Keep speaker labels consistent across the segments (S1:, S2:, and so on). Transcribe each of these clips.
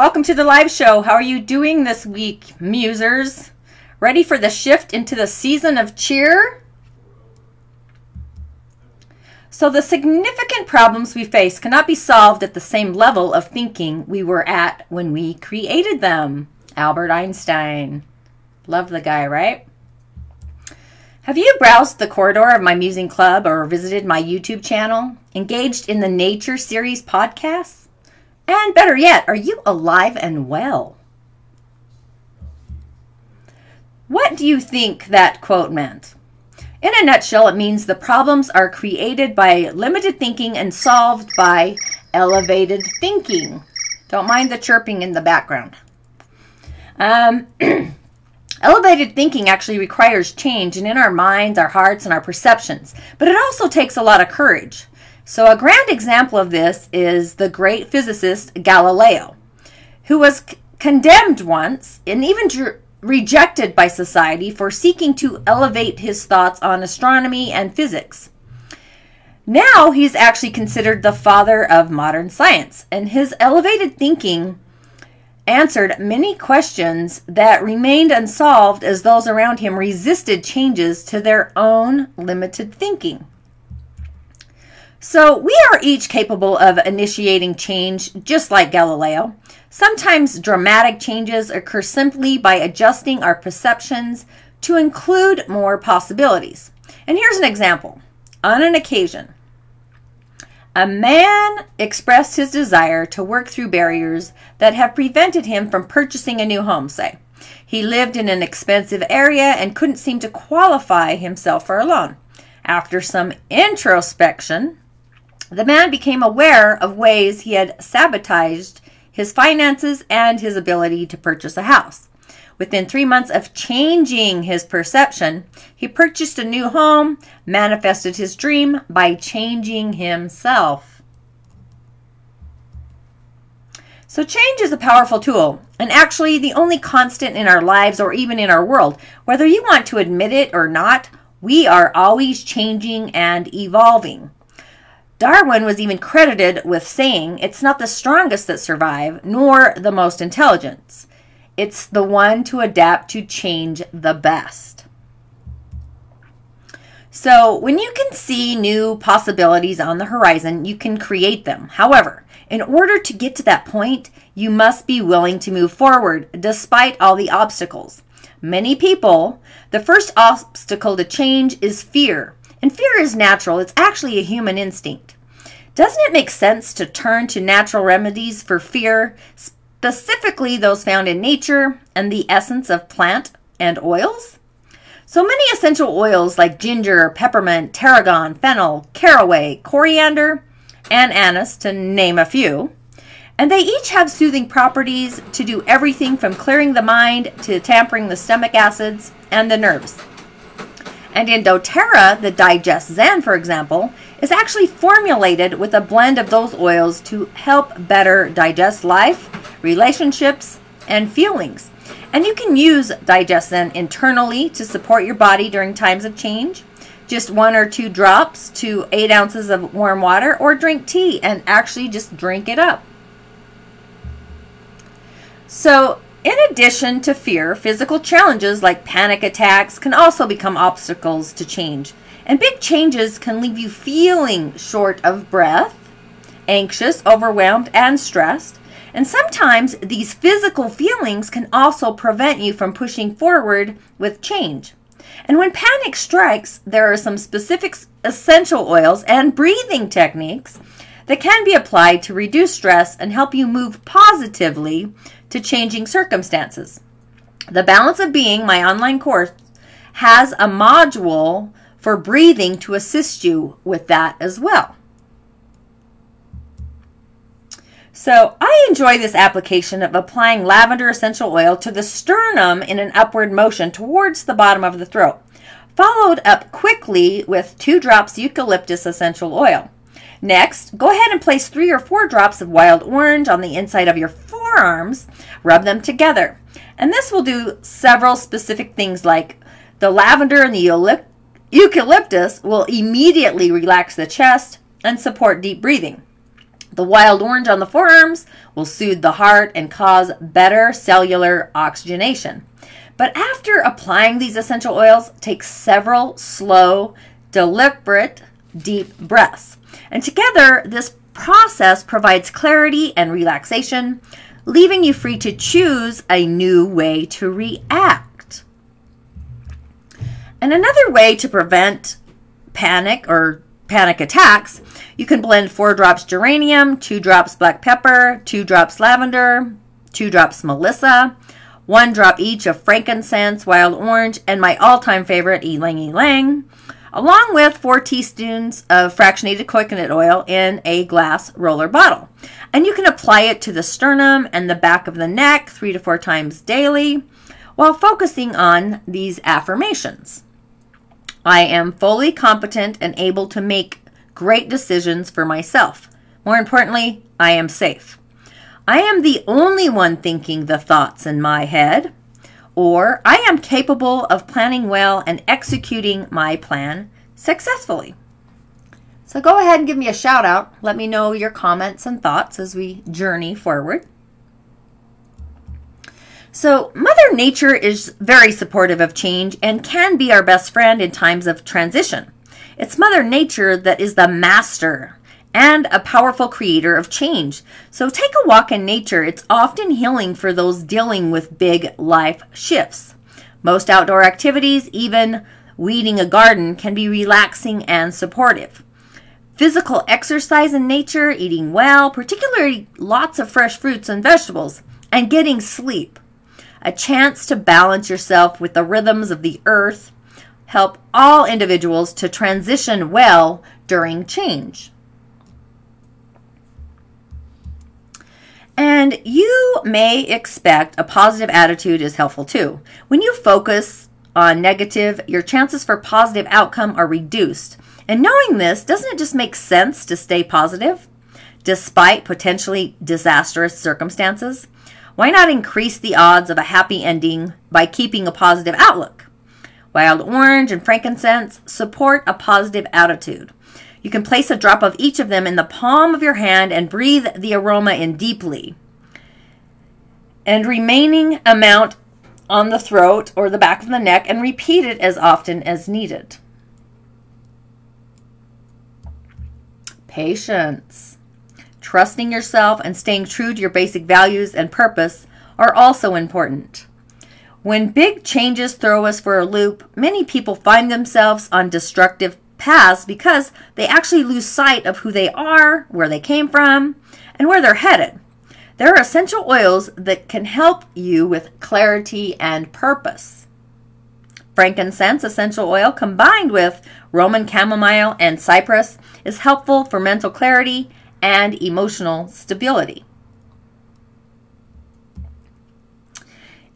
S1: Welcome to the live show. How are you doing this week, musers? Ready for the shift into the season of cheer? So the significant problems we face cannot be solved at the same level of thinking we were at when we created them. Albert Einstein. Love the guy, right? Have you browsed the corridor of my Musing Club or visited my YouTube channel? Engaged in the Nature Series podcasts? And better yet, are you alive and well? What do you think that quote meant? In a nutshell, it means the problems are created by limited thinking and solved by elevated thinking. Don't mind the chirping in the background. Elevated thinking actually requires change in our minds, our hearts, and our perceptions. But it also takes a lot of courage. So a grand example of this is the great physicist Galileo, who was condemned once and even rejected by society for seeking to elevate his thoughts on astronomy and physics. Now he's actually considered the father of modern science, and his elevated thinking answered many questions that remained unsolved as those around him resisted changes to their own limited thinking. So we are each capable of initiating change, just like Galileo. Sometimes dramatic changes occur simply by adjusting our perceptions to include more possibilities. And here's an example. On an occasion, a man expressed his desire to work through barriers that have prevented him from purchasing a new home, say. He lived in an expensive area and couldn't seem to qualify himself for a loan. After some introspection, the man became aware of ways he had sabotaged his finances and his ability to purchase a house. Within 3 months of changing his perception, he purchased a new home, manifested his dream by changing himself. So change is a powerful tool, and actually the only constant in our lives or even in our world. Whether you want to admit it or not, we are always changing and evolving. Darwin was even credited with saying, "It's not the strongest that survive, nor the most intelligent. It's the one to adapt to change the best." So when you can see new possibilities on the horizon, you can create them. However, in order to get to that point, you must be willing to move forward despite all the obstacles. Many people, the first obstacle to change is fear. And fear is natural. It's actually a human instinct. Doesn't it make sense to turn to natural remedies for fear, specifically those found in nature and the essence of plant and oils? So many essential oils like ginger, peppermint, tarragon, fennel, caraway, coriander, and anise, to name a few. And they each have soothing properties to do everything from clearing the mind to tampering the stomach acids and the nerves. And in doTERRA, the Digest Zen, for example, is actually formulated with a blend of those oils to help better digest life, relationships, and feelings. And you can use Digest Zen internally to support your body during times of change. Just 1 or 2 drops to 8 ounces of warm water, or drink tea and actually just drink it up. So, in addition to fear, physical challenges like panic attacks can also become obstacles to change. And big changes can leave you feeling short of breath, anxious, overwhelmed, and stressed. And sometimes these physical feelings can also prevent you from pushing forward with change. And when panic strikes, there are some specific essential oils and breathing techniques that can be applied to reduce stress and help you move positively to changing circumstances. The Balance of Being, my online course, has a module for breathing to assist you with that as well. So I enjoy this application of applying lavender essential oil to the sternum in an upward motion towards the bottom of the throat, followed up quickly with 2 drops eucalyptus essential oil. Next, go ahead and place 3 or 4 drops of wild orange on the inside of your forearms. Rub them together. And this will do several specific things, like the lavender and the eucalyptus will immediately relax the chest and support deep breathing. The wild orange on the forearms will soothe the heart and cause better cellular oxygenation. But after applying these essential oils, take several slow, deliberate, deep breaths. And together, this process provides clarity and relaxation, leaving you free to choose a new way to react. And another way to prevent panic attacks, you can blend 4 drops geranium, 2 drops black pepper, 2 drops lavender, 2 drops melissa, 1 drop each of frankincense, wild orange, and my all-time favorite, ylang ylang, along with 4 teaspoons of fractionated coconut oil in a glass roller bottle. And you can apply it to the sternum and the back of the neck 3 to 4 times daily while focusing on these affirmations. I am fully competent and able to make great decisions for myself. More importantly, I am safe. I am the only one thinking the thoughts in my head. Or I am capable of planning well and executing my plan successfully. So go ahead and give me a shout out. Let me know your comments and thoughts as we journey forward. So Mother Nature is very supportive of change and can be our best friend in times of transition. It's Mother Nature that is the master and a powerful creator of change. So take a walk in nature. It's often healing for those dealing with big life shifts. Most outdoor activities, even weeding a garden, can be relaxing and supportive. Physical exercise in nature, eating well, particularly lots of fresh fruits and vegetables, and getting sleep. A chance to balance yourself with the rhythms of the earth help all individuals to transition well during change. And you may expect a positive attitude is helpful too. When you focus on negative, your chances for positive outcome are reduced. And knowing this, doesn't it just make sense to stay positive despite potentially disastrous circumstances? Why not increase the odds of a happy ending by keeping a positive outlook? Wild orange and frankincense support a positive attitude. You can place a drop of each of them in the palm of your hand and breathe the aroma in deeply. And remaining amount on the throat or the back of the neck, and repeat it as often as needed. Patience. Trusting yourself and staying true to your basic values and purpose are also important. When big changes throw us for a loop, many people find themselves on destructive paths because they actually lose sight of who they are, where they came from, and where they're headed. There are essential oils that can help you with clarity and purpose. Frankincense essential oil combined with Roman chamomile and cypress is helpful for mental clarity and emotional stability.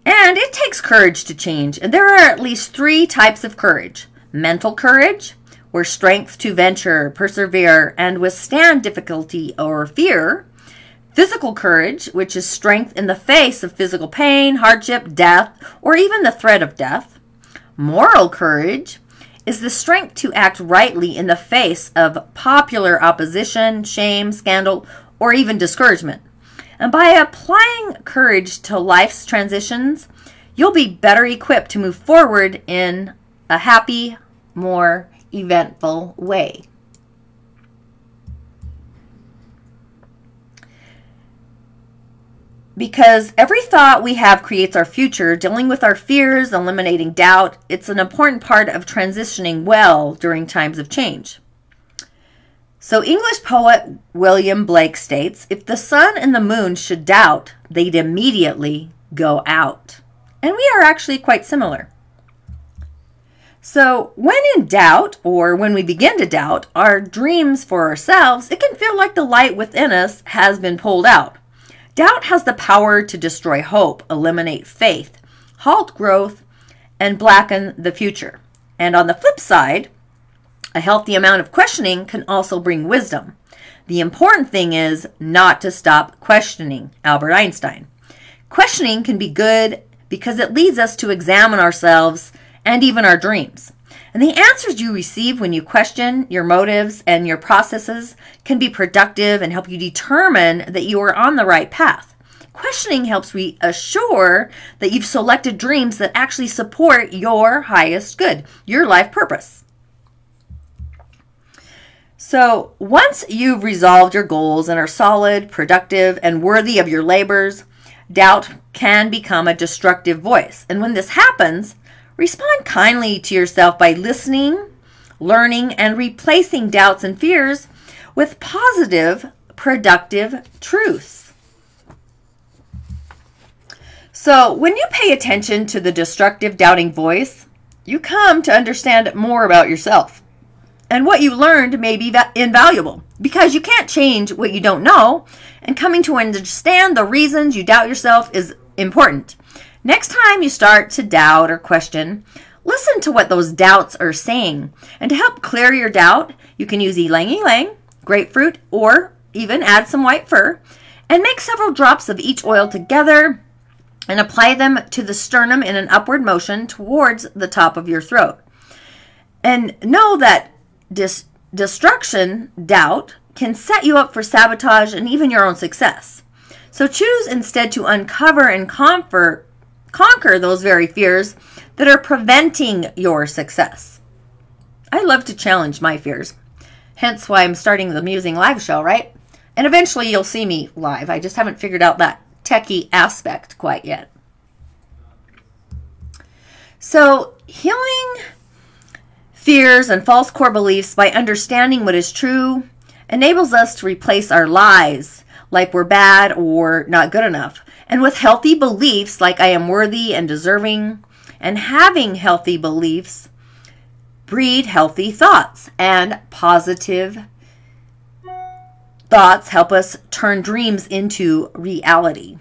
S1: And it takes courage to change, and there are at least 3 types of courage. Mental courage, where strength to venture, persevere, and withstand difficulty or fear. Physical courage, which is strength in the face of physical pain, hardship, death, or even the threat of death. Moral courage is the strength to act rightly in the face of popular opposition, shame, scandal, or even discouragement. And by applying courage to life's transitions, you'll be better equipped to move forward in a happy, more eventful way. Because every thought we have creates our future. Dealing with our fears, eliminating doubt, it's an important part of transitioning well during times of change. So English poet William Blake states, if the sun and the moon should doubt, they'd immediately go out. And we are actually quite similar. So when in doubt, or when we begin to doubt our dreams for ourselves, it can feel like the light within us has been pulled out. Doubt has the power to destroy hope, eliminate faith, halt growth, and blacken the future. And on the flip side, a healthy amount of questioning can also bring wisdom. The important thing is not to stop questioning, Albert Einstein. Questioning can be good because it leads us to examine ourselves and even our dreams. And the answers you receive when you question your motives and your processes can be productive and help you determine that you are on the right path. Questioning helps reassure that you've selected dreams that actually support your highest good, your life purpose. So once you've resolved your goals and are solid, productive, and worthy of your labors, doubt can become a destructive voice. And when this happens, respond kindly to yourself by listening, learning, and replacing doubts and fears with positive, productive truths. So when you pay attention to the destructive, doubting voice, you come to understand more about yourself. And what you learned may be invaluable because you can't change what you don't know, and coming to understand the reasons you doubt yourself is important. Next time you start to doubt or question, listen to what those doubts are saying. And to help clear your doubt, you can use ylang-ylang, grapefruit, or even add some white fur, and make several drops of each oil together and apply them to the sternum in an upward motion towards the top of your throat. And know that destruction, doubt, can set you up for sabotage and even your own success. So choose instead to uncover and conquer those very fears that are preventing your success. I love to challenge my fears. Hence why I'm starting the Musing live show, right? And eventually you'll see me live. I just haven't figured out that techie aspect quite yet. So healing fears and false core beliefs by understanding what is true enables us to replace our lies, like we're bad or not good enough, and with healthy beliefs like I am worthy and deserving. And having healthy beliefs breed healthy thoughts, and positive thoughts help us turn dreams into reality.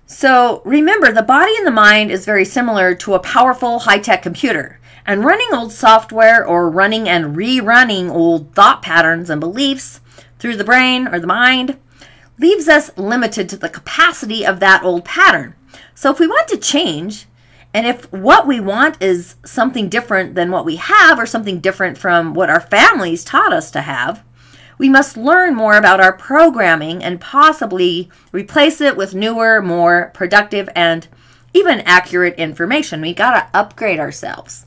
S1: So remember, the body and the mind is very similar to a powerful high-tech computer. And running old software or running and rerunning old thought patterns and beliefs through the brain or the mind leaves us limited to the capacity of that old pattern. So if we want to change, and if what we want is something different than what we have or something different from what our families taught us to have, we must learn more about our programming and possibly replace it with newer, more productive, and even accurate information. We got to upgrade ourselves.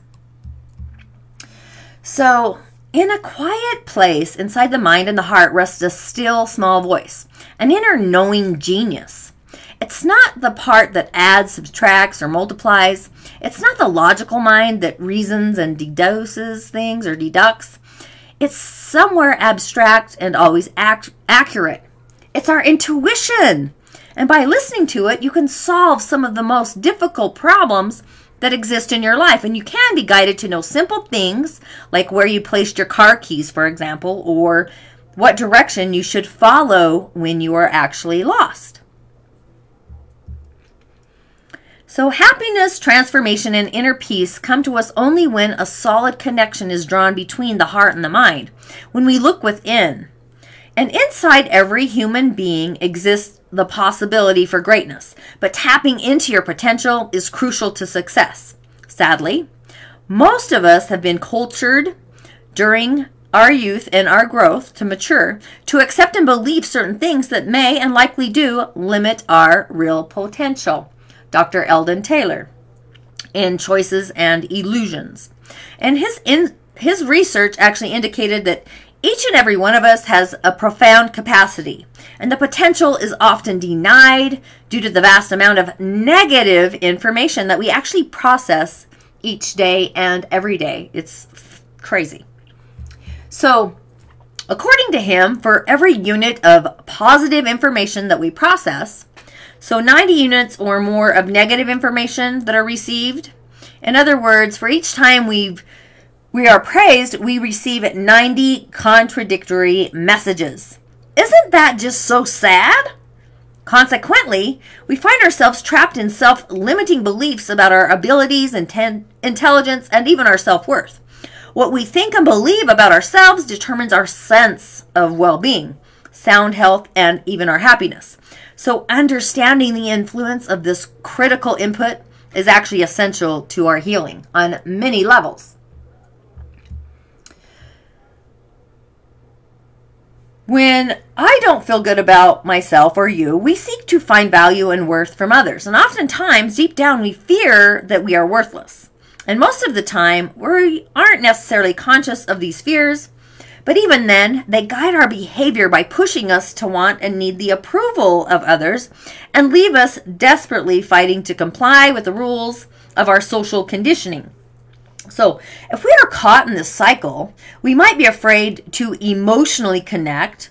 S1: So, in a quiet place inside the mind and the heart rests a still, small voice, an inner knowing genius. It's not the part that adds, subtracts, or multiplies. It's not the logical mind that reasons and deduces things or deducts. It's somewhere abstract and always accurate. It's our intuition. And by listening to it, you can solve some of the most difficult problems that exist in your life. And you can be guided to know simple things like where you placed your car keys, for example, or what direction you should follow when you are actually lost. So happiness, transformation, and inner peace come to us only when a solid connection is drawn between the heart and the mind, when we look within. And inside every human being exists the possibility for greatness, but tapping into your potential is crucial to success. Sadly, most of us have been cultured during our youth and our growth to mature to accept and believe certain things that may and likely do limit our real potential. Dr. Eldon Taylor in Choices and Illusions. And his research actually indicated that each and every one of us has a profound capacity, and the potential is often denied due to the vast amount of negative information that we actually process each day and every day. It's crazy. So, according to him, for every unit of positive information that we process, so 90 units or more of negative information that are received. In other words, for each time we are praised, we receive 90 contradictory messages. Isn't that just so sad? Consequently, we find ourselves trapped in self-limiting beliefs about our abilities, intelligence, and even our self-worth. What we think and believe about ourselves determines our sense of well-being, sound health, and even our happiness. So understanding the influence of this critical input is actually essential to our healing on many levels. When I don't feel good about myself or you, we seek to find value and worth from others. And oftentimes, deep down, we fear that we are worthless. And most of the time, we aren't necessarily conscious of these fears. But even then, they guide our behavior by pushing us to want and need the approval of others and leave us desperately fighting to comply with the rules of our social conditioning. So if we are caught in this cycle, we might be afraid to emotionally connect,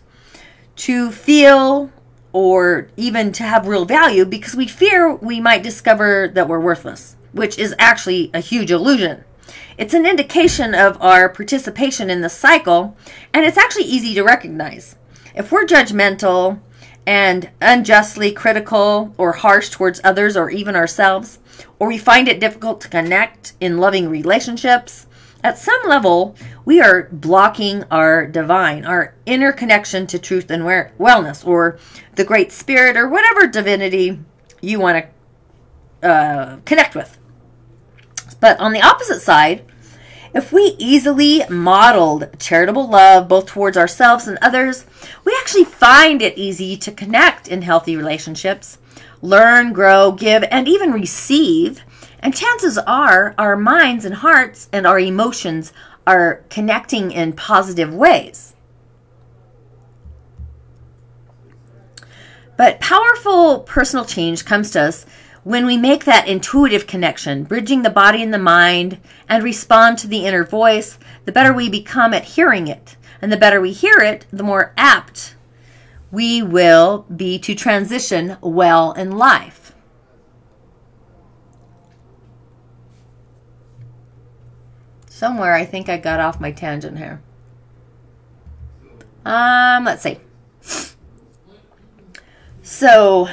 S1: to feel, or even to have real value because we fear we might discover that we're worthless, which is actually a huge illusion. It's an indication of our participation in the cycle, and it's actually easy to recognize. If we're judgmental and unjustly critical or harsh towards others or even ourselves, or we find it difficult to connect in loving relationships, at some level, we are blocking our divine, our inner connection to truth and wellness, or the Great Spirit, or whatever divinity you want to connect with. But on the opposite side, if we easily modeled charitable love both towards ourselves and others, we actually find it easy to connect in healthy relationships, learn, grow, give, and even receive. And chances are our minds and hearts and our emotions are connecting in positive ways. But powerful personal change comes to us when we make that intuitive connection, bridging the body and the mind, and respond to the inner voice. The better we become at hearing it. And the better we hear it, the more apt we will be to transition well in life. Somewhere I think I got off my tangent here. Let's see. So,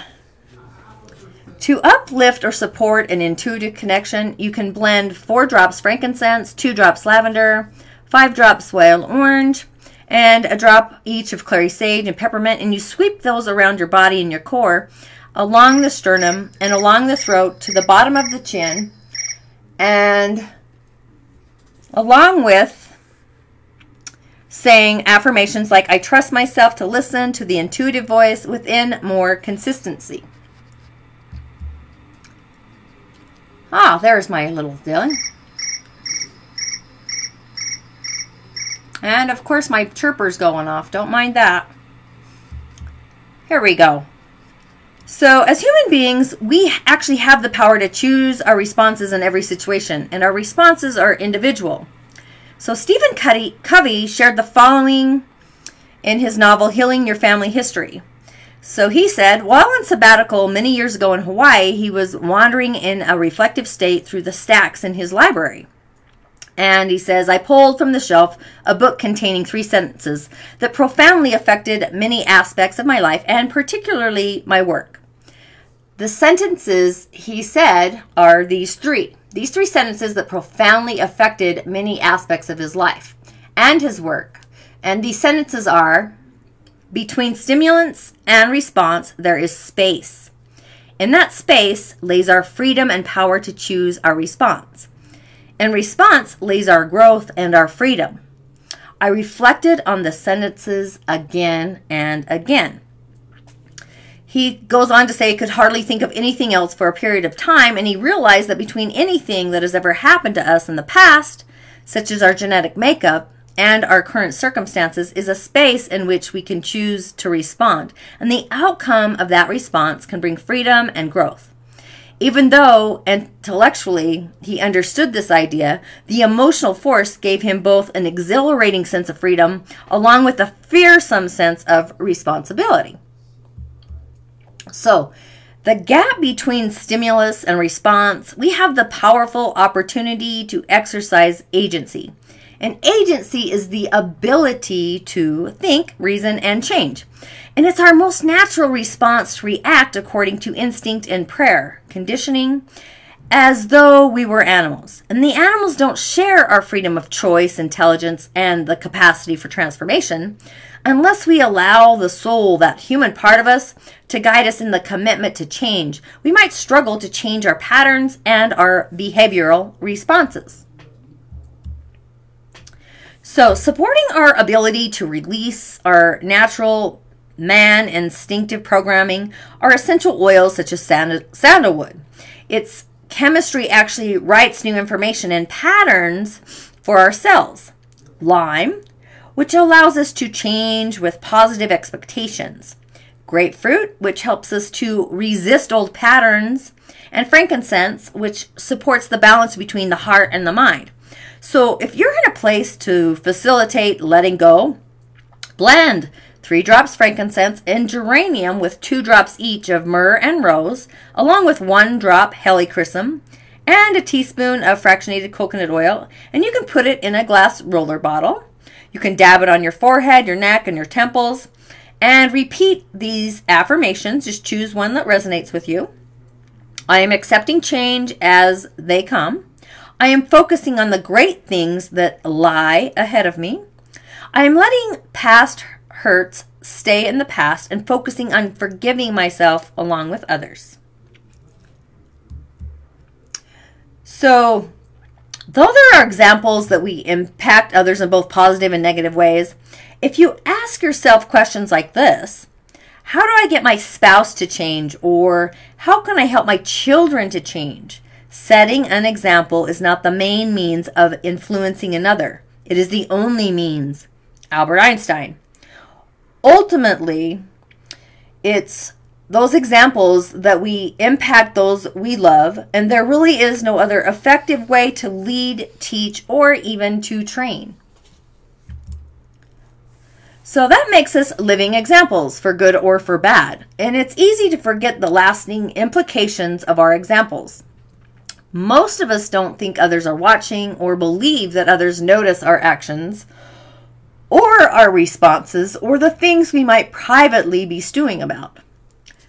S1: to uplift or support an intuitive connection, you can blend 4 drops frankincense, 2 drops lavender, 5 drops wild orange, and a drop each of clary sage and peppermint, and you sweep those around your body and your core, along the sternum and along the throat to the bottom of the chin, and along with saying affirmations like, I trust myself to listen to the intuitive voice within more consistency. There's my little Dylan. And of course my chirper's going off. Don't mind that. Here we go. So as human beings, we actually have the power to choose our responses in every situation. And our responses are individual. So Stephen Covey shared the following in his novel, Healing Your Family History. So he said, while on sabbatical many years ago in Hawaii, he was wandering in a reflective state through the stacks in his library. And he says, I pulled from the shelf a book containing 3 sentences that profoundly affected many aspects of my life and particularly my work. The sentences, he said, are these 3. These 3 sentences that profoundly affected many aspects of his life and his work. And these sentences are, between stimulants and response, there is space. In that space lays our freedom and power to choose our response. In response lays our growth and our freedom. I reflected on the sentences again and again. He goes on to say he could hardly think of anything else for a period of time, and he realized that between anything that has ever happened to us in the past, such as our genetic makeup, and our current circumstances, is a space in which we can choose to respond. And the outcome of that response can bring freedom and growth. Even though intellectually he understood this idea, the emotional force gave him both an exhilarating sense of freedom along with a fearsome sense of responsibility. So, the gap between stimulus and response, we have the powerful opportunity to exercise agency. And agency is the ability to think, reason, and change. And it's our most natural response to react according to instinct and prayer, conditioning, as though we were animals. And the animals don't share our freedom of choice, intelligence, and the capacity for transformation unless we allow the soul, that human part of us, to guide us in the commitment to change. We might struggle to change our patterns and our behavioral responses. So, supporting our ability to release our natural man instinctive programming are essential oils such as sandalwood. Its chemistry actually writes new information and patterns for our cells. Lime, which allows us to change with positive expectations. Grapefruit, which helps us to resist old patterns. And frankincense, which supports the balance between the heart and the mind. So if you're in a place to facilitate letting go, blend 3 drops frankincense and geranium with 2 drops each of myrrh and rose, along with 1 drop helichrysum and a teaspoon of fractionated coconut oil, and you can put it in a glass roller bottle. You can dab it on your forehead, your neck, and your temples, and repeat these affirmations. Just choose one that resonates with you. I am accepting change as they come. I am focusing on the great things that lie ahead of me. I am letting past hurts stay in the past and focusing on forgiving myself along with others. So, though there are examples that we impact others in both positive and negative ways, if you ask yourself questions like this, how do I get my spouse to change? Or how can I help my children to change? Setting an example is not the main means of influencing another. It is the only means. Albert Einstein. Ultimately, it's those examples that we impact those we love, and there really is no other effective way to lead, teach, or even to train. So that makes us living examples for good or for bad, and it's easy to forget the lasting implications of our examples. Most of us don't think others are watching or believe that others notice our actions or our responses or the things we might privately be stewing about.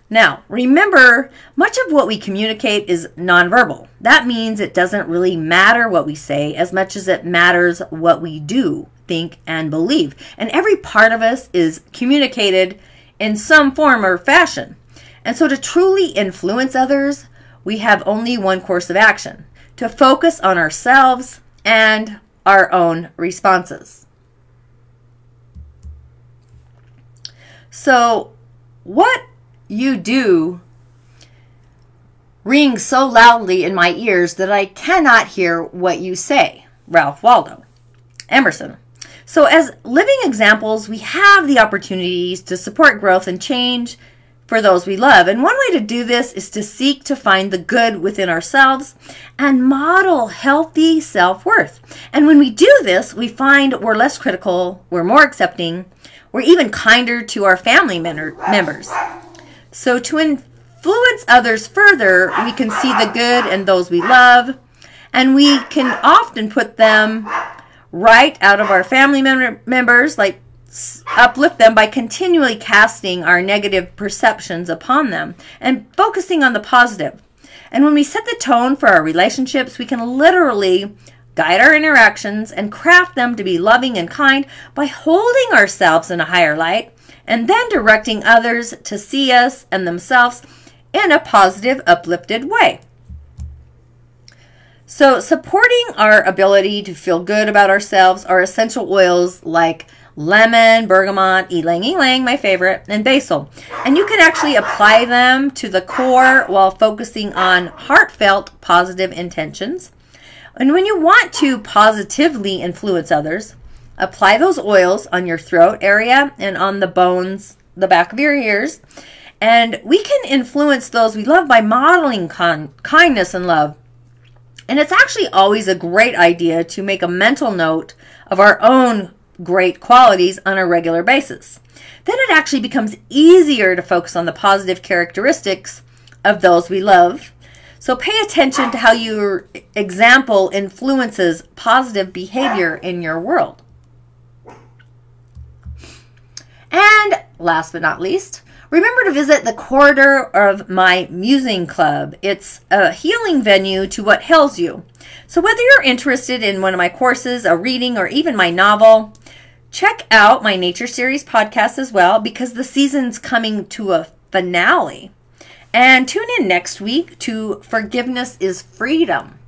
S1: Now, remember, much of what we communicate is nonverbal. That means it doesn't really matter what we say as much as it matters what we do, think, and believe. And every part of us is communicated in some form or fashion. And so to truly influence others, we have only one course of action: to focus on ourselves and our own responses. So, what you do rings so loudly in my ears that I cannot hear what you say. Ralph Waldo Emerson. So as living examples, we have the opportunities to support growth and change for those we love. And one way to do this is to seek to find the good within ourselves and model healthy self-worth. And when we do this, we find we're less critical, we're more accepting, we're even kinder to our family members. So to influence others further, we can see the good in those we love, and we can often put them right out of our family members, like uplift them by continually casting our negative perceptions upon them and focusing on the positive. And when we set the tone for our relationships, we can literally guide our interactions and craft them to be loving and kind by holding ourselves in a higher light and then directing others to see us and themselves in a positive, uplifted way. So supporting our ability to feel good about ourselves are essential oils like lemon, bergamot, ylang ylang, my favorite, and basil. And you can actually apply them to the core while focusing on heartfelt positive intentions. And when you want to positively influence others, apply those oils on your throat area and on the bones, the back of your ears. And we can influence those we love by modeling kindness and love. And it's actually always a great idea to make a mental note of our own great qualities on a regular basis. Then it actually becomes easier to focus on the positive characteristics of those we love. So pay attention to how your example influences positive behavior in your world. And last but not least, Remember to visit the corridor of my Musing Club. It's a healing venue to what heals you. So whether you're interested in one of my courses, a reading, or even my novel, check out my Nature Series podcast as well, because the season's coming to a finale. And tune in next week to Forgiveness is Freedom.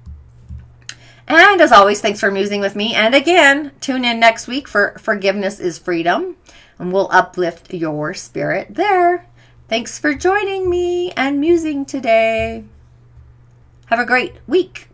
S1: And as always, thanks for musing with me. And again, tune in next week for Forgiveness is Freedom, and we'll uplift your spirit there. Thanks for joining me and musing today. Have a great week.